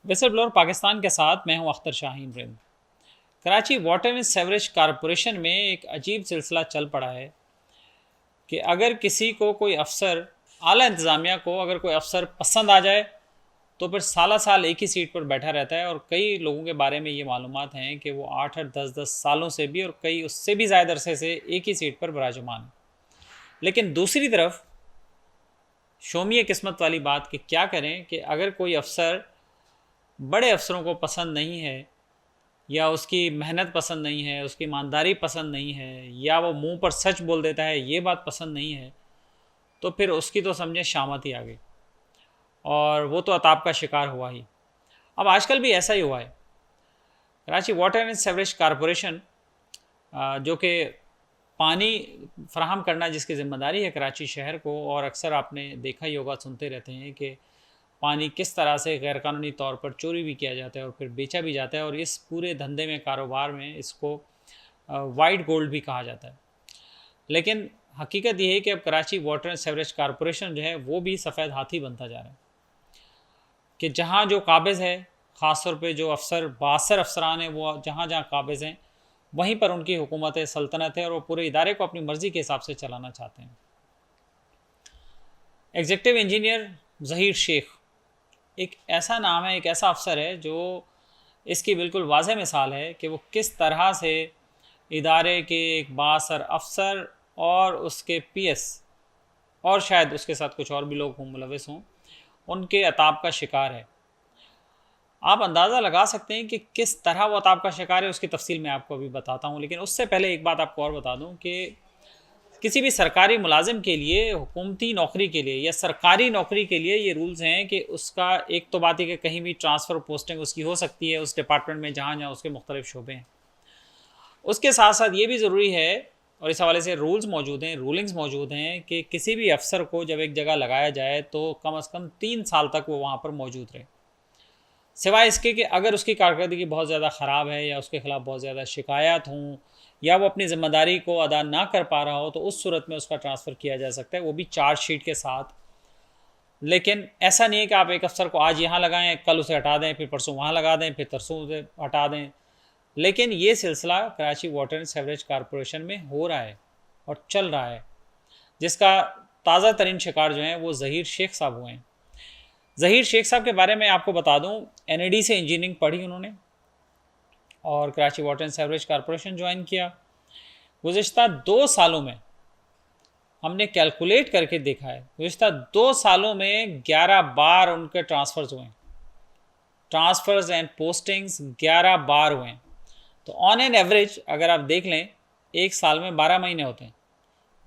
Whistle blower Pakistan के साथ मैं हूं Akhtar Shaheen Rind. Karachi water and sewerage corporation में एक अजीब सिलसिला चल पड़ा है कि अगर किसी को कोई अफसर, आला इंतज़ामिया को अगर कोई अफसर पसंद आ जाए तो फिर साला साल एक ही सीट पर बैठा रहता है। और कई लोगों के बारे में ये मालूमात हैं कि वो 8-8 10-10 सालों से भी और कई उससे भी ज़्यादा अरसे से एक ही सीट पर विराजमान है। लेकिन दूसरी तरफ शोमिया किस्मत वाली बात कि क्या करें कि अगर कोई अफसर बड़े अफसरों को पसंद नहीं है, या उसकी मेहनत पसंद नहीं है, उसकी ईमानदारी पसंद नहीं है, या वो मुंह पर सच बोल देता है, ये बात पसंद नहीं है, तो फिर उसकी तो समझे शामत ही आ गई और वो तो अताब का शिकार हुआ ही। अब आजकल भी ऐसा ही हुआ है। Karachi water and sewerage corporation जो कि पानी फराहम करना जिसकी ज़िम्मेदारी है कराची शहर को, और अक्सर आपने देखा ही होगा, सुनते रहते हैं कि पानी किस तरह से गैरकानूनी तौर पर चोरी भी किया जाता है और फिर बेचा भी जाता है, और इस पूरे धंधे में, कारोबार में इसको वाइट गोल्ड भी कहा जाता है। लेकिन हकीकत ये है कि अब Karachi water and sewerage corporation जो है वो भी सफ़ेद हाथी बनता जा रहा है कि जहाँ जो काबिज़ है, ख़ास तौर पे जो अफसर, बासर अफसरान हैं, वो जहाँ जहाँ काबिज़ हैं वहीं पर उनकी हुकूमत है, सल्तनत है, और वो पूरे इदारे को अपनी मर्ज़ी के हिसाब से चलाना चाहते हैं। एग्जीक्यूटिव इंजीनियर ज़हीर शेख एक ऐसा नाम है, एक ऐसा अफसर है जो इसकी बिल्कुल वाज़ेह मिसाल है कि वो किस तरह से इदारे के एक बासर अफसर और उसके पीएस, और शायद उसके साथ कुछ और भी लोग हों, मुलविस हों, उनके अताब का शिकार है। आप अंदाज़ा लगा सकते हैं कि किस तरह वो अताब का शिकार है, उसकी तफसील मैं आपको अभी बताता हूँ। लेकिन उससे पहले एक बात आपको और बता दूँ कि किसी भी सरकारी मुलाजिम के लिए, हुकूमती नौकरी के लिए या सरकारी नौकरी के लिए ये रूल्स हैं कि उसका एक तो बात है कि कहीं भी ट्रांसफ़र पोस्टिंग उसकी हो सकती है उस डिपार्टमेंट में जहाँ जहाँ उसके मुख्तलिफ शोबे हैं। उसके साथ साथ ये भी ज़रूरी है, और इस हवाले से रूल्स मौजूद हैं, रूलिंग्स मौजूद हैं, कि किसी भी अफसर को जब एक जगह लगाया जाए तो कम अज़ कम 3 साल तक वो वहाँ पर मौजूद रहे, सिवाय इसके कि अगर उसकी कारकर्दगी बहुत ज़्यादा ख़राब है या उसके ख़िलाफ़ बहुत ज़्यादा शिकायत हों या वो अपनी ज़िम्मेदारी को अदा ना कर पा रहा हो, तो उस सूरत में उसका ट्रांसफ़र किया जा सकता है, वो भी चार्जशीट के साथ। लेकिन ऐसा नहीं है कि आप एक अफसर को आज यहाँ लगाएं, कल उसे हटा दें, फिर परसों वहाँ लगा दें, फिर तरसों उसे हटा दें। लेकिन ये सिलसिला Karachi water and sewerage corporation में हो रहा है और चल रहा है, जिसका ताज़ा तरीन शिकार जो हैं वो ज़हीर शेख साहब हुए हैं। ज़हीर शेख साहब के बारे में आपको बता दूं, एनएडी से इंजीनियरिंग पढ़ी उन्होंने और Karachi water and sewerage corporation join किया। गुज़िश्ता 2 सालों में हमने कैलकुलेट करके देखा है, गुज़िश्ता 2 सालों में 11 बार उनके ट्रांसफ़र्स हुए, ट्रांसफ़र्स एंड पोस्टिंग्स 11 बार हुए। तो ऑन एन एवरेज अगर आप देख लें, एक साल में 12 महीने होते हैं,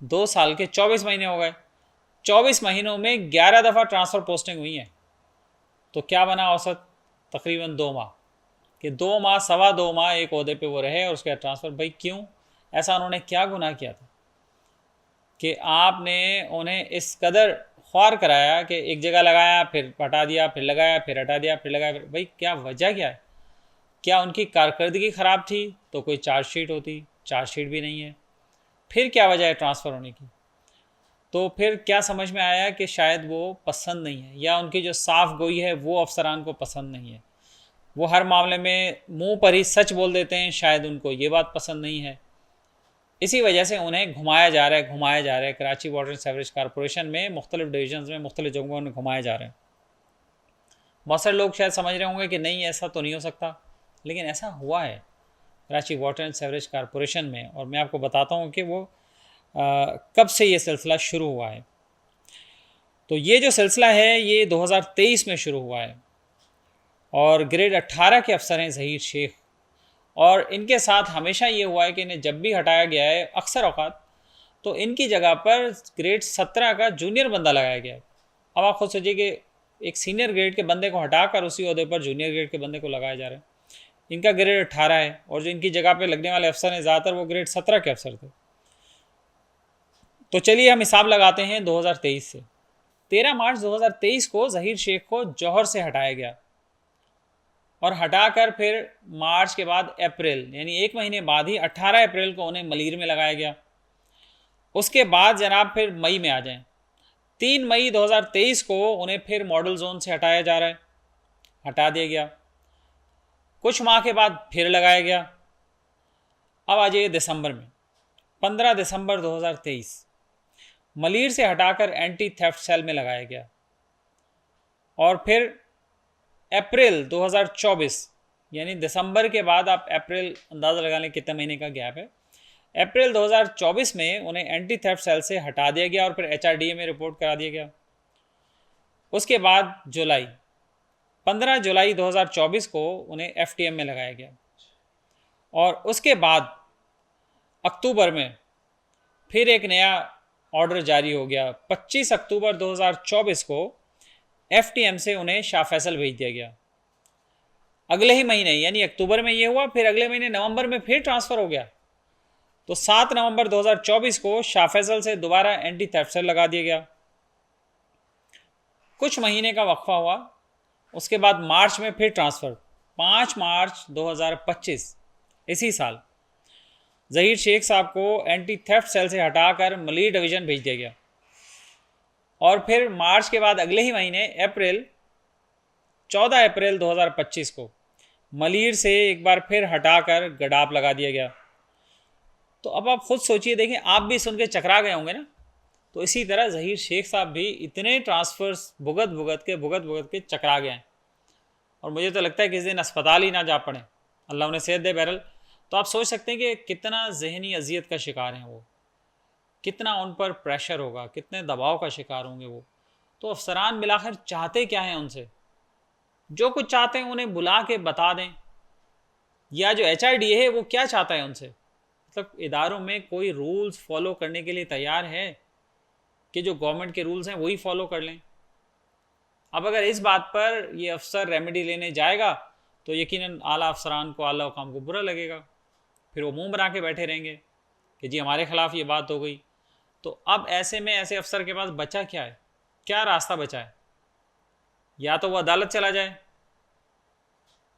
2 साल के 24 महीने हो गए। 24 महीनों में 11 दफ़ा ट्रांसफ़र पोस्टिंग हुई है, तो क्या बना औसत? तकरीबन 2 माह, कि 2 माह, सवा 2 माह एक ओहदे पे वो रहे और उसके बाद ट्रांसफ़र। भाई क्यों? ऐसा उन्होंने क्या गुनाह किया था कि आपने उन्हें इस कदर ख्वार कराया कि एक जगह लगाया, फिर हटा दिया, फिर लगाया, फिर हटा दिया, फिर लगाया? भाई क्या वजह क्या है? क्या उनकी कारकर्दगी ख़राब थी तो कोई चार्जशीट होती? चार्जशीट भी नहीं है। फिर क्या वजह है ट्रांसफ़र होने की? तो फिर क्या समझ में आया कि शायद वो पसंद नहीं है, या उनकी जो साफ़ गोई है वो अफसरान को पसंद नहीं है, वो हर मामले में मुंह पर ही सच बोल देते हैं, शायद उनको ये बात पसंद नहीं है। इसी वजह से उन्हें घुमाया जा रहा है, घुमाया जा रहा है। Karachi water and sewerage corporation में मुख्तलिफ डिवीजन में, मुख्तलिफ जगहों में घुमाया जा रहा है। बहुत सारे लोग शायद समझ रहे होंगे कि नहीं, ऐसा तो नहीं हो सकता, लेकिन ऐसा हुआ है Karachi water and sewerage corporation में। और मैं आपको बताता हूँ कि वो कब से ये सिलसिला शुरू हुआ है। तो ये जो सिलसिला है ये 2023 में शुरू हुआ है, और ग्रेड 18 के अफसर हैं ज़हीर शेख, और इनके साथ हमेशा ये हुआ है कि इन्हें जब भी हटाया गया है, अक्सर औकात तो इनकी जगह पर ग्रेड 17 का जूनियर बंदा लगाया गया है। अब आप खुद सोचिए कि एक सीनियर ग्रेड के बंदे को हटाकर उसी ओहदे पर जूनियर ग्रेड के बंदे को लगाया जा रहा है। इनका ग्रेड 18 है, और जो इनकी जगह पर लगने वाले अफसर हैं ज़्यादातर वो ग्रेड 17 के अफसर थे। तो चलिए हम हिसाब लगाते हैं 2023 से। 13 मार्च 2023 को ज़हीर शेख को जौहर से हटाया गया, और हटाकर फिर मार्च के बाद अप्रैल, यानी 1 महीने बाद ही 18 अप्रैल को उन्हें मलीर में लगाया गया। उसके बाद जनाब फिर मई में आ जाएं, 3 मई 2023 को उन्हें फिर मॉडल जोन से हटाया जा रहा है। हटा दिया गया। कुछ माह के बाद फिर लगाया गया। अब आ जाइए दिसंबर में, 15 दिसंबर 2023 मलिर से हटाकर एंटी थेफ्ट सेल में लगाया गया। और फिर अप्रैल 2024, यानी दिसंबर के बाद आप अप्रैल अंदाज़ा लगा लें कितने महीने का गैप है, अप्रैल 2024 में उन्हें एंटी थेफ्ट सेल से हटा दिया गया और फिर HRDA में रिपोर्ट करा दिया गया। उसके बाद 15 जुलाई 2024 को उन्हें FTM में लगाया गया। और उसके बाद अक्टूबर में फिर एक नया ऑर्डर जारी हो गया। 25 अक्टूबर 2024 को FTM से उन्हें शाह फैसल भेज दिया गया। अगले ही महीने यानी अक्टूबर में ये हुआ, फिर अगले महीने नवंबर में फिर ट्रांसफ़र हो गया। तो 7 नवंबर 2024 को शाह फैसल से दोबारा एंटी थेफ्ट सेल लगा दिया गया। कुछ महीने का वक्फा हुआ, उसके बाद मार्च में फिर ट्रांसफ़र। 5 मार्च 2025 इसी साल ज़हीर शेख साहब को एंटी थेफ्ट सेल से हटाकर मलिर डिवीज़न भेज दिया गया। और फिर मार्च के बाद अगले ही महीने अप्रैल 14 अप्रैल 2025 को मलिर से एक बार फिर हटाकर गडाप लगा दिया गया। तो अब आप खुद सोचिए, देखें, आप भी सुन के चकरा गए होंगे ना। तो इसी तरह ज़हीर शेख साहब भी इतने ट्रांसफ़र्स भुगत के चकरा गए हैं। और मुझे तो लगता है कि इस दिन अस्पताल ही ना जा पड़े, अल्लाह उन्हें सेहत दे। बहरहाल तो आप सोच सकते हैं कि कितना जहनी अजियत का शिकार हैं वो, कितना उन पर प्रेशर होगा, कितने दबाव का शिकार होंगे वो। तो अफसरान मिलाकर चाहते क्या हैं उनसे? जो कुछ चाहते हैं उन्हें बुला के बता दें, या जो HRDA है वो क्या चाहता है उनसे। मतलब इदारों में कोई रूल्स फॉलो करने के लिए तैयार है कि जो गवर्नमेंट के रूल्स हैं वही फॉलो कर लें। अब अगर इस बात पर ये अफसर रेमेडी लेने जाएगा तो यकीनन आला अफसरान को, आला हुकाम को बुरा लगेगा। फिर वो मुंह बना के बैठे रहेंगे कि जी हमारे ख़िलाफ़ ये बात हो गई। तो अब ऐसे में ऐसे अफसर के पास बचा क्या है, क्या रास्ता बचा है? या तो वो अदालत चला जाए,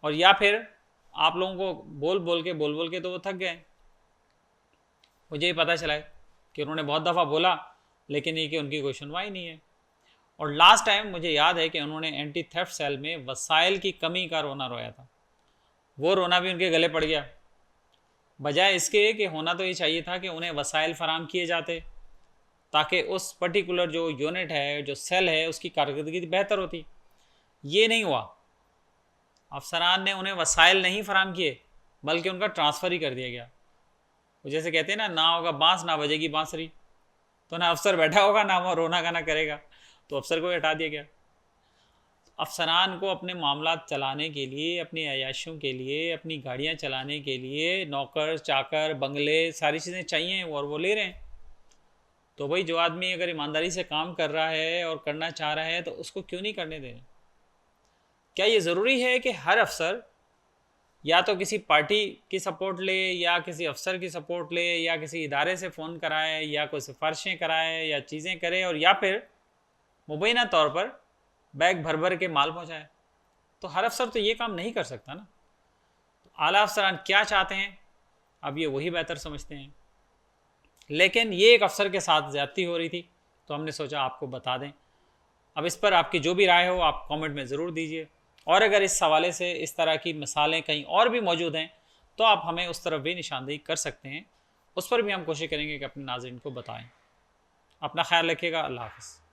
और या फिर आप लोगों को बोल बोल के तो वो थक गए। मुझे ही पता चला है कि उन्होंने बहुत दफ़ा बोला, लेकिन ये कि उनकी कोई सुनवाई नहीं है। और लास्ट टाइम मुझे याद है कि उन्होंने एंटी थेफ्ट सेल में वसाइल की कमी का रोना रोया था। वो रोना भी उनके गले पड़ गया। बजाय इसके कि होना तो ये चाहिए था कि उन्हें वसाइल फराम किए जाते ताकि उस पर्टिकुलर जो यूनिट है, जो सेल है, उसकी कारकर्दगी बेहतर होती। ये नहीं हुआ। अफसरान ने उन्हें वसाइल नहीं फराम किए, बल्कि उनका ट्रांसफ़र ही कर दिया गया। वो जैसे कहते हैं ना होगा बांस ना बजेगी बांसुरी। तो ना अफसर बैठा होगा, ना वो रोना गाना करेगा, तो अफसर को हटा दिया गया। अफसरान को अपने मामलात चलाने के लिए, अपनी अयाशियों के लिए, अपनी गाड़ियाँ चलाने के लिए नौकर चाकर, बंगले, सारी चीज़ें चाहिए और वो ले रहे हैं। तो भाई जो आदमी अगर ईमानदारी से काम कर रहा है और करना चाह रहा है तो उसको क्यों नहीं करने दे रहे? क्या ये ज़रूरी है कि हर अफसर या तो किसी पार्टी की सपोर्ट ले, या किसी अफसर की सपोर्ट ले, या किसी इदारे से फ़ोन कराए, या कोई सिफारिशें कराए, या चीज़ें करे, और या फिर मुबैना तौर पर बैग भर भर के माल पहुँचाए? तो हर अफसर तो ये काम नहीं कर सकता ना। तो आला अफसरान क्या चाहते हैं अब ये वही बेहतर समझते हैं। लेकिन ये एक अफसर के साथ ज़्यादती हो रही थी, तो हमने सोचा आपको बता दें। अब इस पर आपकी जो भी राय हो आप कमेंट में ज़रूर दीजिए। और अगर इस हवाले से इस तरह की मिसालें कहीं और भी मौजूद हैं तो आप हमें उस तरफ भी निशानदेही कर सकते हैं। उस पर भी हम कोशिश करेंगे कि अपने नाज़रीन को बताएं। अपना ख्याल रखिएगा। अल्लाह हाफ़िज़।